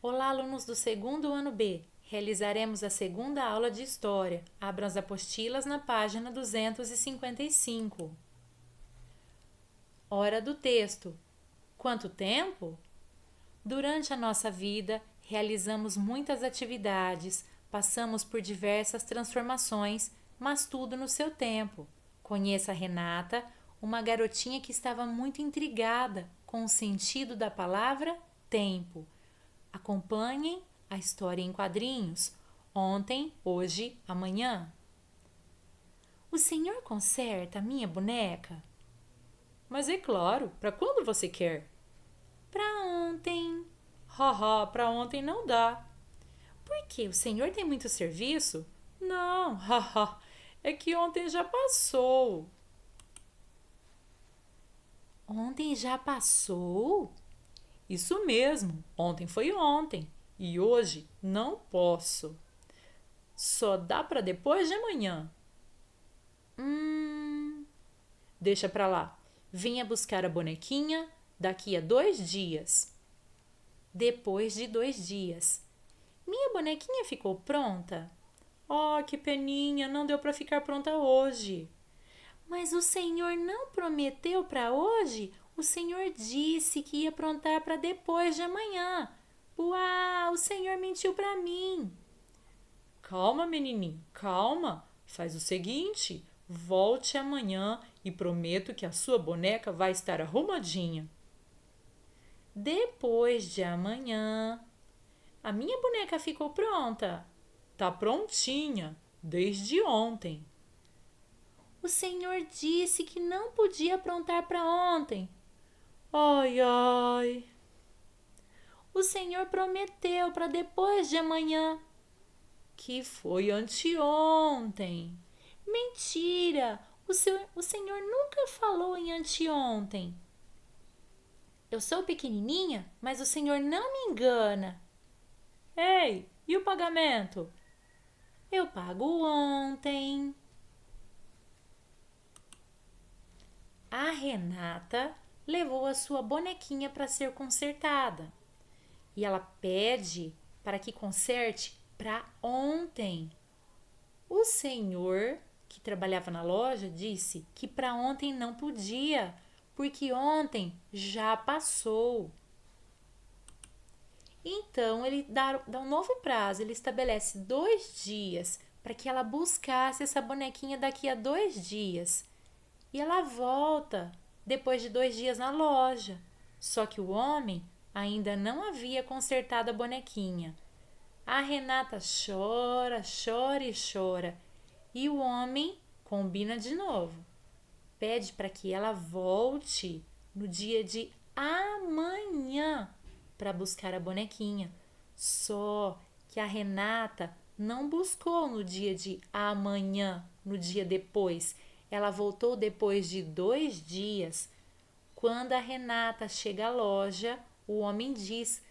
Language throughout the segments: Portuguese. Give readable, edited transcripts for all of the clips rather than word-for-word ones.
Olá, alunos do segundo ano B. Realizaremos a segunda aula de História. Abram as apostilas na página 255. Hora do texto. Quanto tempo? Durante a nossa vida, realizamos muitas atividades, passamos por diversas transformações, mas tudo no seu tempo. Conheça a Renata, uma garotinha que estava muito intrigada com o sentido da palavra tempo. Acompanhem a história em quadrinhos. Ontem, hoje, amanhã. O senhor conserta a minha boneca? Mas é claro, para quando você quer? Para ontem. Haha, para ontem não dá. Por quê? O senhor tem muito serviço? Não, haha, é que ontem já passou. Ontem já passou? Isso mesmo, ontem foi ontem e hoje não posso. Só dá para depois de amanhã. Deixa pra lá. Venha buscar a bonequinha daqui a 2 dias. Depois de 2 dias. Minha bonequinha ficou pronta? Oh, que peninha, não deu para ficar pronta hoje. Mas o senhor não prometeu para hoje? O senhor disse que ia aprontar para depois de amanhã. Uau, o senhor mentiu para mim. Calma, menininho, calma. Faz o seguinte, volte amanhã e prometo que a sua boneca vai estar arrumadinha. Depois de amanhã, a minha boneca ficou pronta. Tá prontinha, desde ontem. O senhor disse que não podia aprontar para ontem. Ai, ai. O senhor prometeu para depois de amanhã. Que foi anteontem. Mentira! O senhor nunca falou em anteontem. Eu sou pequenininha, mas o senhor não me engana. Ei, e o pagamento? Eu pago ontem. A Renata levou a sua bonequinha para ser consertada e ela pede para que conserte para ontem. O senhor que trabalhava na loja disse que para ontem não podia, porque ontem já passou. Então ele dá um novo prazo, ele estabelece 2 dias para que ela buscasse essa bonequinha daqui a 2 dias. E ela volta depois de 2 dias na loja. Só que o homem ainda não havia consertado a bonequinha. A Renata chora, chora e chora. E o homem combina de novo. Pede para que ela volte no dia de amanhã para buscar a bonequinha. Só que a Renata não buscou no dia de amanhã, no dia depois. Ela voltou depois de 2 dias. Quando a Renata chega à loja, o homem diz: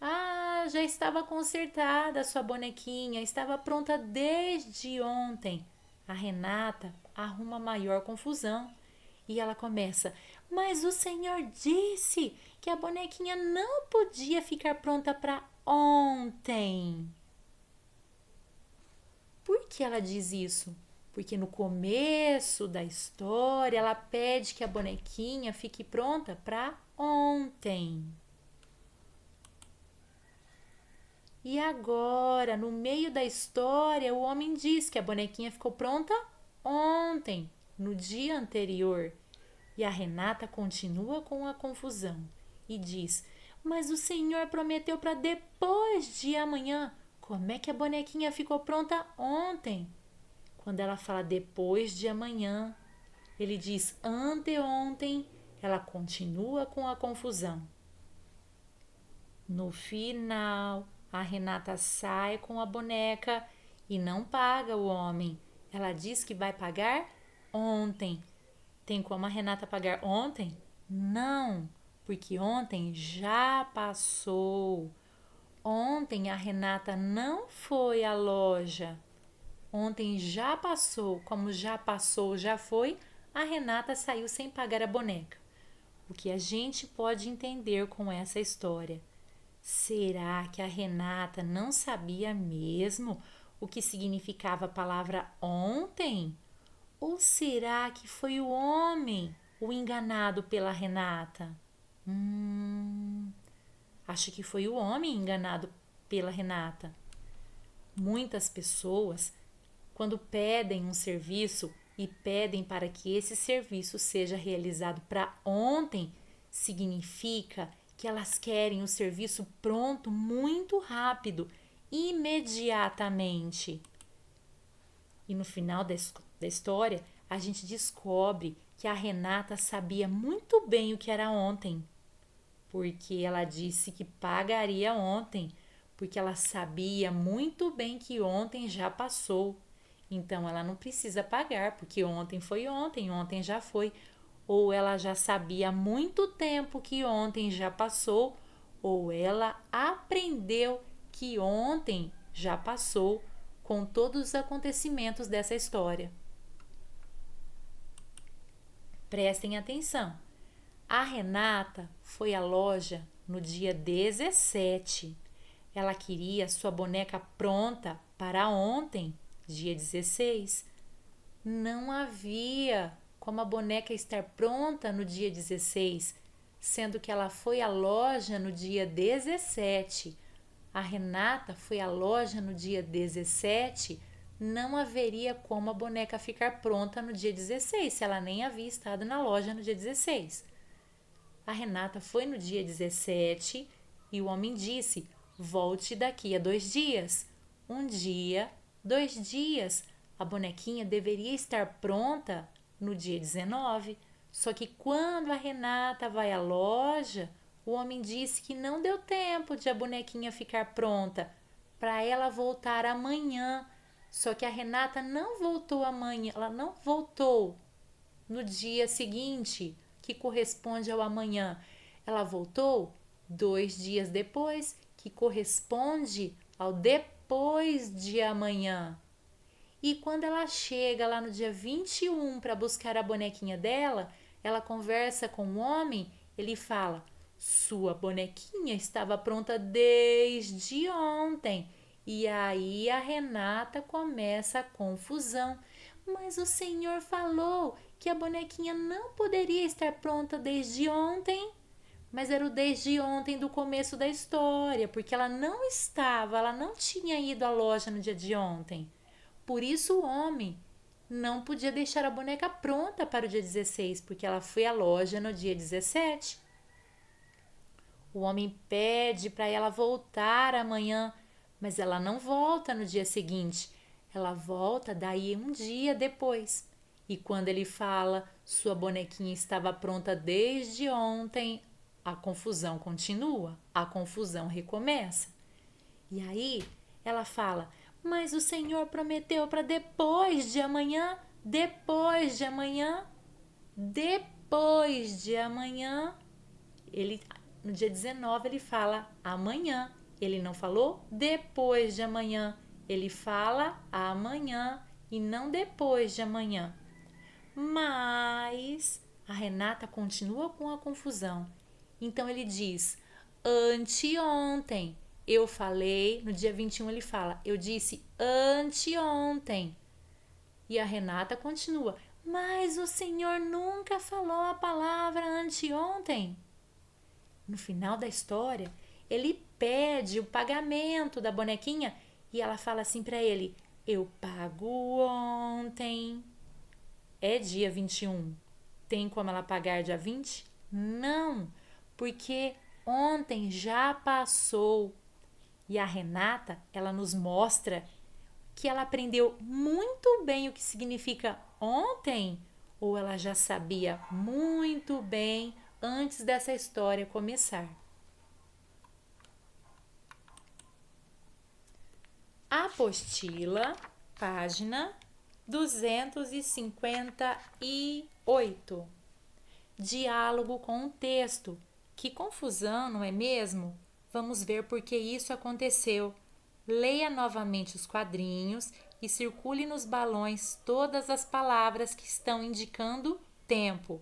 Ah, já estava consertada a sua bonequinha, estava pronta desde ontem. A Renata arruma maior confusão e ela começa: Mas o senhor disse que a bonequinha não podia ficar pronta para ontem. Por que ela diz isso? Porque no começo da história ela pede que a bonequinha fique pronta para ontem. E agora, no meio da história, o homem diz que a bonequinha ficou pronta ontem, no dia anterior. E a Renata continua com a confusão e diz: Mas o senhor prometeu para depois de amanhã. Como é que a bonequinha ficou pronta ontem? Quando ela fala depois de amanhã, ele diz anteontem, ela continua com a confusão. No final, a Renata sai com a boneca e não paga o homem. Ela diz que vai pagar ontem. Tem como a Renata pagar ontem? Não, porque ontem já passou. Ontem a Renata não foi à loja. Ontem já passou, como já passou, já foi, a Renata saiu sem pagar a boneca. O que a gente pode entender com essa história? Será que a Renata não sabia mesmo o que significava a palavra ontem? Ou será que foi o homem o enganado pela Renata? Acho que foi o homem enganado pela Renata. Muitas pessoas, quando pedem um serviço e pedem para que esse serviço seja realizado para ontem, significa que elas querem o serviço pronto muito rápido, imediatamente. E no final da história, a gente descobre que a Renata sabia muito bem o que era ontem, porque ela disse que pagaria ontem, porque ela sabia muito bem que ontem já passou. Então ela não precisa pagar, porque ontem já foi. Ou ela já sabia há muito tempo que ontem já passou, ou ela aprendeu que ontem já passou com todos os acontecimentos dessa história. Prestem atenção. A Renata foi à loja no dia 17. Ela queria sua boneca pronta para ontem, dia 16. Não havia como a boneca estar pronta no dia 16, sendo que ela foi à loja no dia 17. A Renata foi à loja no dia 17, não haveria como a boneca ficar pronta no dia 16, se ela nem havia estado na loja no dia 16. A Renata foi no dia 17 e o homem disse: volte daqui a 2 dias. 1 dia, 2 dias. A bonequinha deveria estar pronta no dia 19. Só que quando a Renata vai à loja, o homem disse que não deu tempo de a bonequinha ficar pronta para ela voltar amanhã. Só que a Renata não voltou amanhã, ela não voltou no dia seguinte, que corresponde ao amanhã. Ela voltou 2 dias depois, que corresponde ao depois de amanhã. E quando ela chega lá no dia 21 para buscar a bonequinha dela, ela conversa com o homem, ele fala: sua bonequinha estava pronta desde ontem. E aí a Renata começa a confusão. Mas o senhor falou que a bonequinha não poderia estar pronta desde ontem. Mas era o desde ontem do começo da história, porque ela não tinha ido à loja no dia de ontem. Por isso o homem não podia deixar a boneca pronta para o dia 16, porque ela foi à loja no dia 17. O homem pede para ela voltar amanhã, mas ela não volta no dia seguinte. Ela volta daí 1 dia depois. E quando ele fala, sua bonequinha estava pronta desde ontem, a confusão continua, a confusão recomeça. E aí ela fala: mas o Senhor prometeu para depois de amanhã, depois de amanhã, depois de amanhã. Ele, no dia 19 ele fala amanhã. Ele não falou depois de amanhã. Ele fala amanhã e não depois de amanhã. Mas a Renata continua com a confusão. Então ele diz: anteontem. Eu falei, no dia 21 ele fala: eu disse anteontem. E a Renata continua: mas o senhor nunca falou a palavra anteontem. No final da história, ele pede o pagamento da bonequinha e ela fala assim para ele: eu pago ontem. É dia 21. Tem como ela pagar dia 20? Não, porque ontem já passou. E a Renata, ela nos mostra que ela aprendeu muito bem o que significa ontem, ou ela já sabia muito bem antes dessa história começar. Apostila, página 258. Diálogo com o texto. Que confusão, não é mesmo? Vamos ver por que isso aconteceu. Leia novamente os quadrinhos e circule nos balões todas as palavras que estão indicando tempo.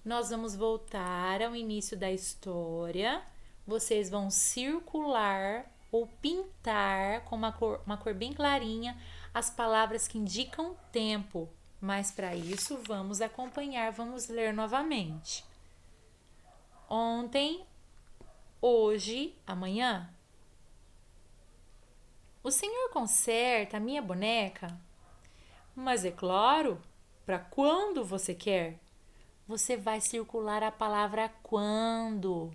Nós vamos voltar ao início da história vocês vão circular ou pintar com uma cor bem clarinha as palavras que indicam tempo. Mas para isso, vamos acompanhar, vamos ler novamente. Ontem, hoje, amanhã. O senhor conserta a minha boneca? Mas é claro, para quando você quer? Você vai circular a palavra quando,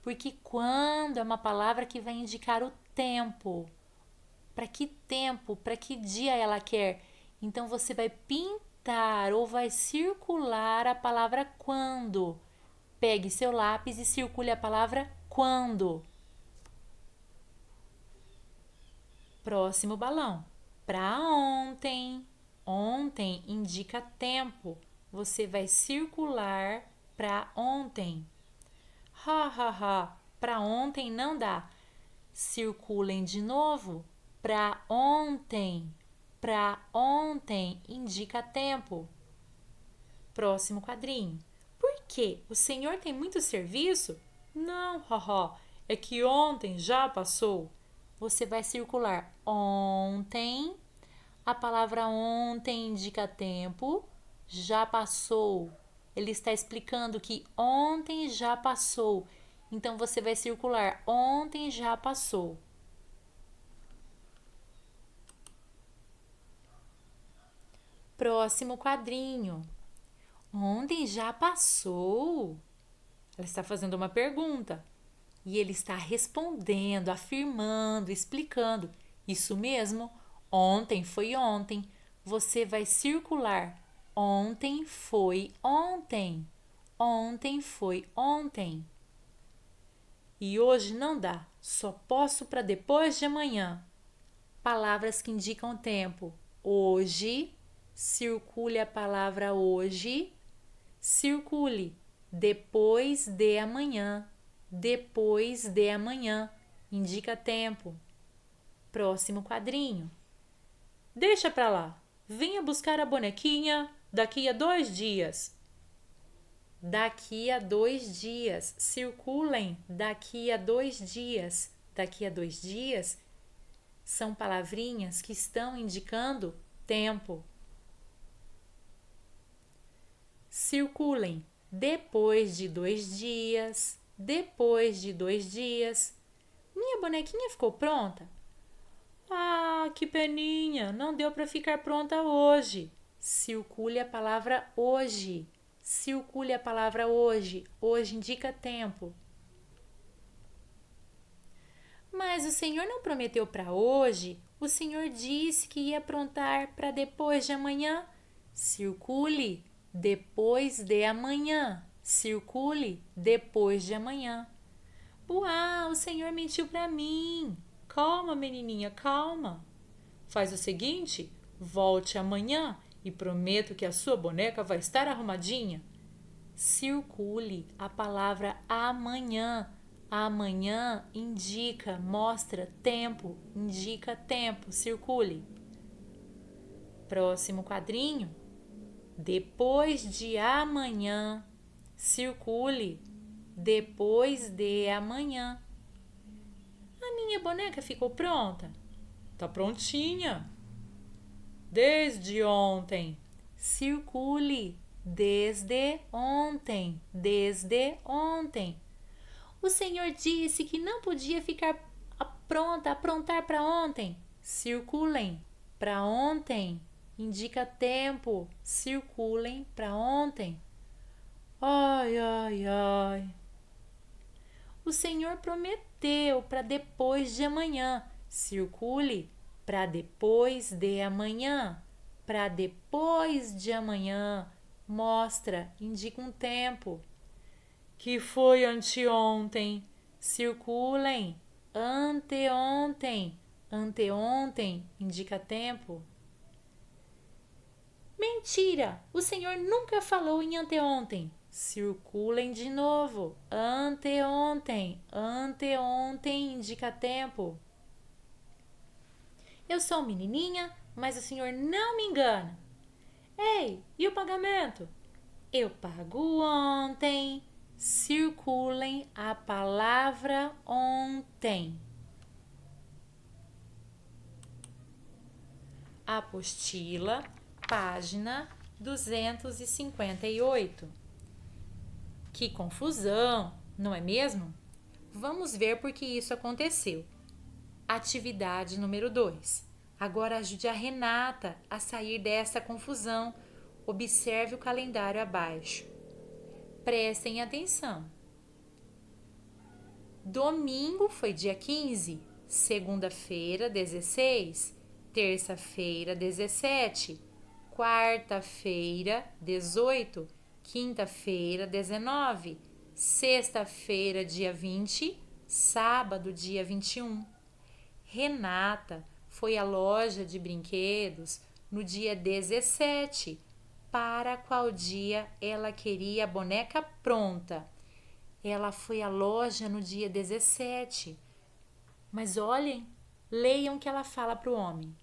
porque quando é uma palavra que vai indicar o tempo. Para que tempo, para que dia ela quer? Então você vai pintar ou vai circular a palavra quando. Pegue seu lápis e circule a palavra quando. Próximo balão. Para ontem. Ontem indica tempo. Você vai circular para ontem. Ha, ha, ha. Para ontem não dá. Circulem de novo. Para ontem. Para ontem indica tempo. Próximo quadrinho. Por quê? O senhor tem muito serviço? Não, haha. É que ontem já passou. Você vai circular ontem. A palavra ontem indica tempo. Já passou. Ele está explicando que ontem já passou. Então você vai circular ontem já passou. Próximo quadrinho. Ontem já passou? Ela está fazendo uma pergunta. E ele está respondendo, afirmando, explicando. Isso mesmo, ontem foi ontem. Você vai circular. Ontem foi ontem. Ontem foi ontem. E hoje não dá. Só posso para depois de amanhã. Palavras que indicam tempo. Hoje. Circule a palavra hoje. Circule depois de amanhã. Depois de amanhã. Indica tempo. Próximo quadrinho. Deixa pra lá. Venha buscar a bonequinha daqui a 2 dias. Daqui a 2 dias. Circulem daqui a 2 dias. Daqui a 2 dias são palavrinhas que estão indicando tempo. Circulem depois de 2 dias, depois de 2 dias. Minha bonequinha ficou pronta? Ah, que peninha, não deu para ficar pronta hoje. Circule a palavra hoje. Circule a palavra hoje. Hoje indica tempo. Mas o senhor não prometeu para hoje? O senhor disse que ia aprontar para depois de amanhã? Circule depois de amanhã. Circule depois de amanhã. Uau, o senhor mentiu para mim. Calma, menininha, calma. Faz o seguinte, volte amanhã e prometo que a sua boneca vai estar arrumadinha. Circule a palavra amanhã. Amanhã indica, mostra tempo, indica tempo. Circule. Próximo quadrinho. Depois de amanhã. Circule. Depois de amanhã. A minha boneca ficou pronta? Tá prontinha. Desde ontem. Circule. Desde ontem. Desde ontem. O senhor disse que não podia ficar pronta, aprontar para ontem. Circulem para ontem. Indica tempo. Circulem para ontem. Ai, ai, ai. O senhor prometeu para depois de amanhã. Circule para depois de amanhã. Para depois de amanhã. Mostra, indica um tempo. Que foi anteontem. Circulem. Anteontem. Anteontem indica tempo. Mentira! O senhor nunca falou em anteontem. Circulem de novo. Anteontem. Anteontem indica tempo. Eu sou menininha, mas o senhor não me engana. Ei, e o pagamento? Eu pago ontem. Circulem a palavra ontem. Apostila, página 258. Que confusão, não é mesmo? Vamos ver por que isso aconteceu. Atividade número 2. Agora ajude a Renata a sair dessa confusão. Observe o calendário abaixo. Prestem atenção. Domingo foi dia 15, segunda-feira, 16, terça-feira, 17, quarta-feira, 18, quinta-feira, 19, sexta-feira, dia 20, sábado, dia 21. Renata foi à loja de brinquedos no dia 17. Para qual dia ela queria a boneca pronta? Ela foi à loja no dia 17. Mas olhem, leiam o que ela fala para o homem.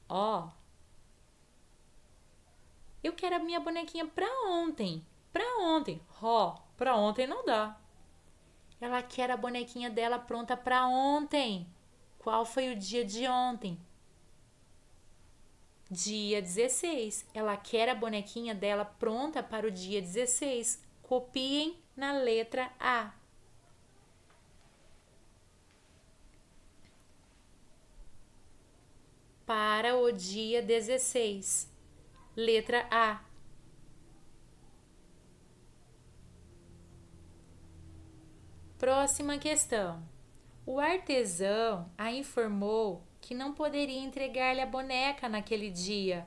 Ó, eu quero a minha bonequinha para ontem. Para ontem. Ó, para ontem não dá. Ela quer a bonequinha dela pronta para ontem. Qual foi o dia de ontem? Dia 16. Ela quer a bonequinha dela pronta para o dia 16. Copiem na letra A. Para o dia 16. Letra A. Próxima questão. O artesão a informou que não poderia entregar-lhe a boneca naquele dia.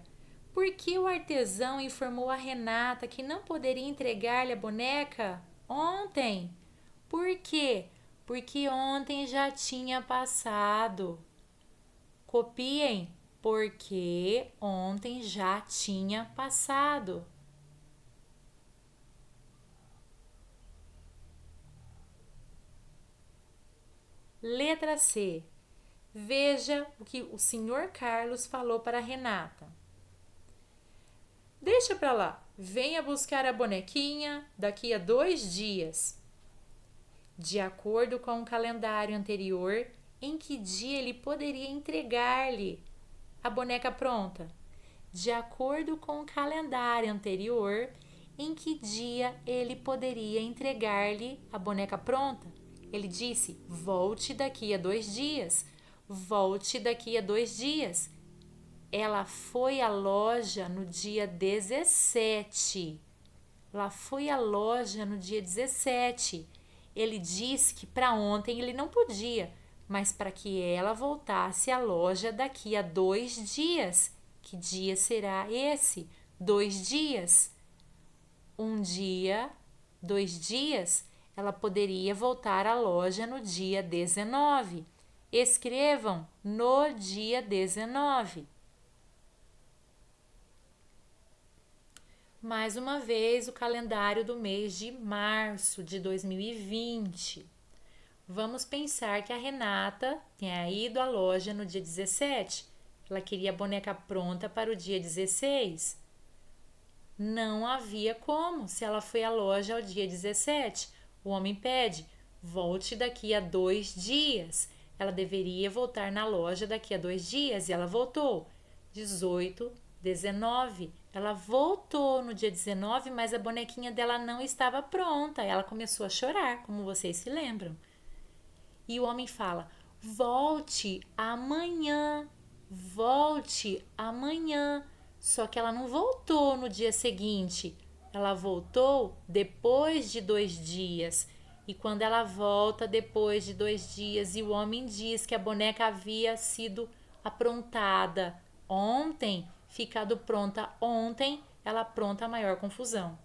Por que o artesão informou a Renata que não poderia entregar-lhe a boneca ontem? Por quê? Porque ontem já tinha passado. Copiem, porque ontem já tinha passado. Letra C. Veja o que o Sr. Carlos falou para Renata. Deixa pra lá, venha buscar a bonequinha daqui a 2 dias. De acordo com o calendário anterior, em que dia ele poderia entregar-lhe a boneca pronta? De acordo com o calendário anterior, em que dia ele poderia entregar-lhe a boneca pronta? Ele disse, volte daqui a 2 dias. Volte daqui a 2 dias. Ela foi à loja no dia 17. Ela foi à loja no dia 17. Ele disse que para ontem ele não podia, mas para que ela voltasse à loja daqui a 2 dias. Que dia será esse? 2 dias. 1 dia, 2 dias. Ela poderia voltar à loja no dia 19. Escrevam no dia 19. Mais uma vez, o calendário do mês de março de 2020. Vamos pensar que a Renata tenha ido à loja no dia 17. Ela queria a boneca pronta para o dia 16. Não havia como, se ela foi à loja ao dia 17. O homem pede, volte daqui a 2 dias. Ela deveria voltar na loja daqui a 2 dias e ela voltou. 18, 19. Ela voltou no dia 19, mas a bonequinha dela não estava pronta. Ela começou a chorar, como vocês se lembram. E o homem fala, volte amanhã, volte amanhã. Só que ela não voltou no dia seguinte. Ela voltou depois de 2 dias. E quando ela volta depois de 2 dias e o homem diz que a boneca havia sido aprontada ontem, ficado pronta ontem, ela apronta a maior confusão.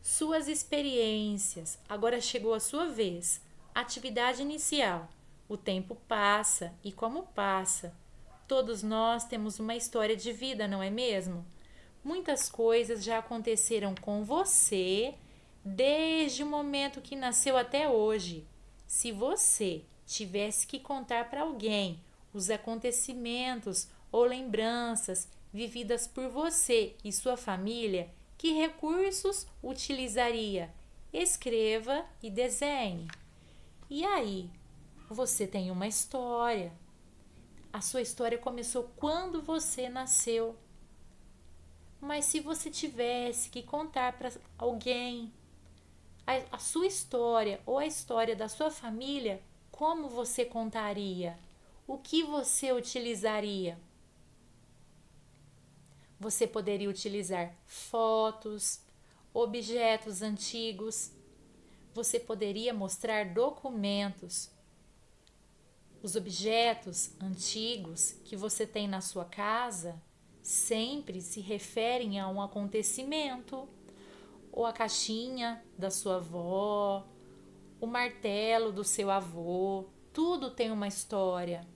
Suas experiências. Agora chegou a sua vez. Atividade inicial. O tempo passa e como passa. Todos nós temos uma história de vida, não é mesmo? Muitas coisas já aconteceram com você desde o momento que nasceu até hoje. Se você tivesse que contar para alguém os acontecimentos ou lembranças vividas por você e sua família, Que recursos utilizaria? Escreva e desenhe. E aí, você tem uma história. A sua história começou quando você nasceu. Mas se você tivesse que contar para alguém a sua história ou a história da sua família, como você contaria? O que você utilizaria? Você poderia utilizar fotos, objetos antigos. Você poderia mostrar documentos. Os objetos antigos que você tem na sua casa sempre se referem a um acontecimento, ou a caixinha da sua avó, o martelo do seu avô, tudo tem uma história.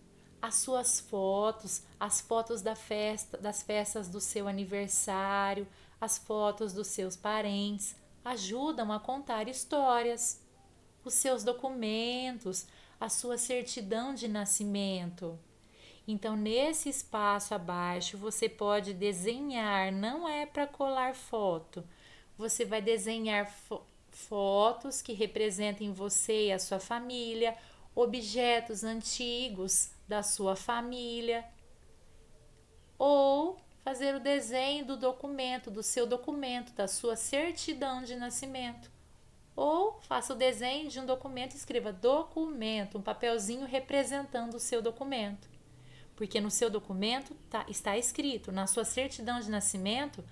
As suas fotos, as fotos das festas do seu aniversário, as fotos dos seus parentes, ajudam a contar histórias. Os seus documentos, a sua certidão de nascimento. Então, nesse espaço abaixo, você pode desenhar, não é para colar foto. Você vai desenhar fotos que representem você e a sua família, objetos antigos da sua família, ou fazer o desenho do documento, do seu documento, da sua certidão de nascimento. Ou faça o desenho de um documento e escreva documento, um papelzinho representando o seu documento. Porque no seu documento está escrito, na sua certidão de nascimento,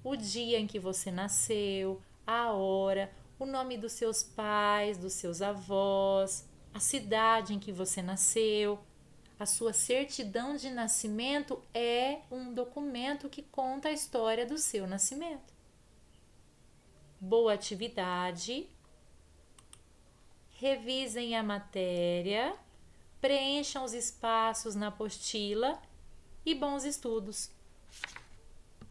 o dia em que você nasceu, a hora, o nome dos seus pais, dos seus avós, a cidade em que você nasceu. A sua certidão de nascimento é um documento que conta a história do seu nascimento. Boa atividade. Revisem a matéria, preencham os espaços na apostila e bons estudos!